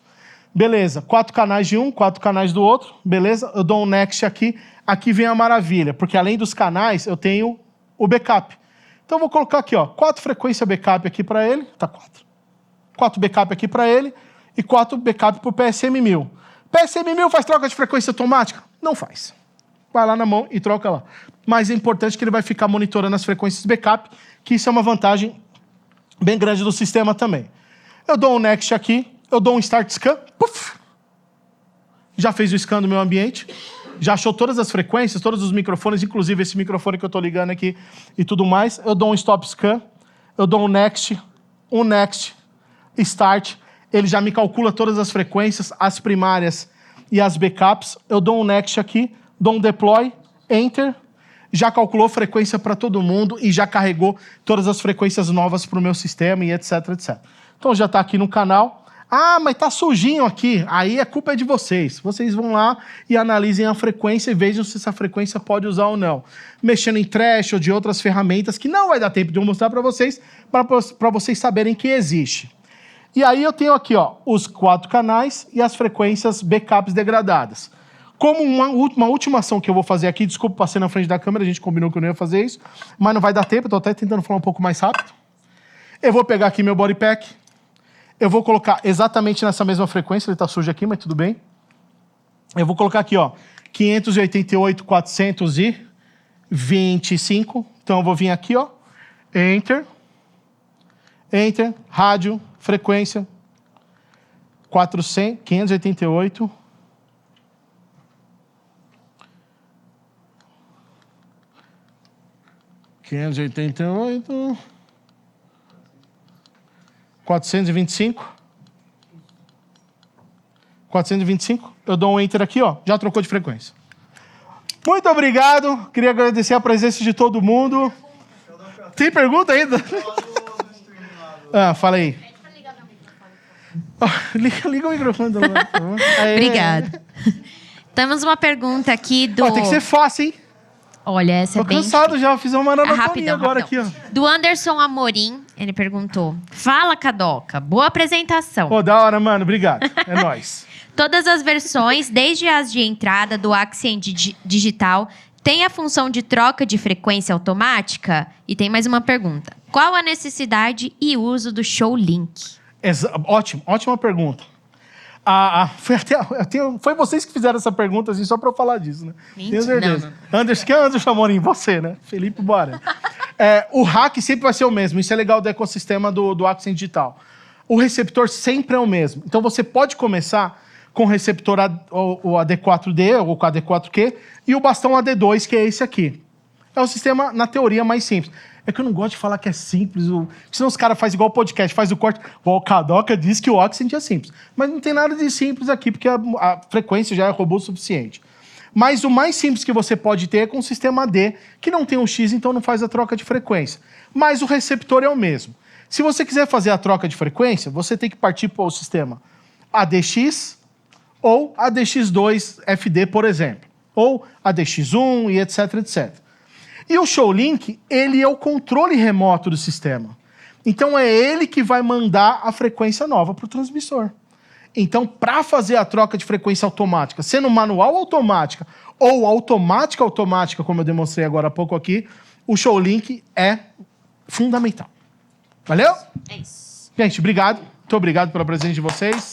Beleza, 4 canais de um, 4 canais do outro. Beleza, eu dou um Next aqui. Aqui vem a maravilha, porque além dos canais, eu tenho o backup. Então eu vou colocar aqui, ó, 4 frequências backup aqui para ele. Tá, 4. 4 backup aqui para ele e 4 backup para o PSM-1000. PSM-1000 faz troca de frequência automática? Não faz. Vai lá na mão e troca lá. Mas é importante que ele vai ficar monitorando as frequências backup, que isso é uma vantagem bem grande do sistema também. Eu dou um Next aqui, eu dou um Start Scan, puff, já fez o scan do meu ambiente, já achou todas as frequências, todos os microfones, inclusive esse microfone que eu estou ligando aqui e tudo mais. Eu dou um Stop Scan, eu dou um Next, Start, ele já me calcula todas as frequências, as primárias e as backups. Eu dou um Next aqui, dou um Deploy, Enter, já calculou frequência para todo mundo e já carregou todas as frequências novas para o meu sistema e etc, etc. Então já está aqui no canal. Ah, mas tá sujinho aqui. Aí a culpa é de vocês. Vocês vão lá e analisem a frequência e vejam se essa frequência pode usar ou não. Mexendo em trash ou de outras ferramentas que não vai dar tempo de eu mostrar para vocês vocês saberem que existe. E aí eu tenho aqui, ó, os 4 canais e as frequências backups degradadas. Como uma última ação que eu vou fazer aqui, desculpa, passei na frente da câmera, a gente combinou que eu não ia fazer isso, mas não vai dar tempo, estou até tentando falar um pouco mais rápido. Eu vou pegar aqui meu body pack, eu vou colocar exatamente nessa mesma frequência, ele está sujo aqui, mas tudo bem. Eu vou colocar aqui, ó, 588.425, então eu vou vir aqui, ó, Enter, rádio, frequência, 588. 588, 425, eu dou um Enter aqui, ó, já trocou de frequência. Muito obrigado, queria agradecer a presença de todo mundo. Tem pergunta ainda? Fala aí. Liga o microfone do lado. Obrigada. Temos uma pergunta aqui do... Tem que ser fácil, hein? Olha, essa é bem... Tô cansado já, fiz uma maratoninha rapidão. aqui, ó. Do Anderson Amorim, ele perguntou: Fala, Cadoca, boa apresentação. Pô, da hora, mano, obrigado. É nóis. Todas as versões, desde as de entrada do Axient Digital, tem a função de troca de frequência automática? E tem mais uma pergunta. Qual a necessidade e uso do ShowLink? Ótima pergunta. Foi vocês que fizeram essa pergunta, assim, só para eu falar disso, né? Mentira. Tenho certeza. Não. Anderson, quem é Anderson Amorim? Você, né? Felipe Bora. O hack sempre vai ser o mesmo. Isso é legal do ecossistema do Axient Digital. O receptor sempre é o mesmo. Então, você pode começar com o receptor o AD4D ou com o AD4Q e o bastão AD2, que é esse aqui. É o sistema, na teoria, mais simples. É que eu não gosto de falar que é simples, senão os caras fazem igual o podcast, faz o corte. O Cadoca diz que o Axient é simples. Mas não tem nada de simples aqui, porque a frequência já é robusta o suficiente. Mas o mais simples que você pode ter é com o sistema AD, que não tem um X, então não faz a troca de frequência. Mas o receptor é o mesmo. Se você quiser fazer a troca de frequência, você tem que partir para o sistema ADX ou ADX2 FD, por exemplo. Ou ADX1 e etc, etc. E o ShowLink, ele é o controle remoto do sistema. Então, é ele que vai mandar a frequência nova para o transmissor. Então, para fazer a troca de frequência automática, sendo manual automática ou automática, como eu demonstrei agora há pouco aqui, o ShowLink é fundamental. Valeu? É isso. Gente, obrigado. Muito obrigado pela presença de vocês.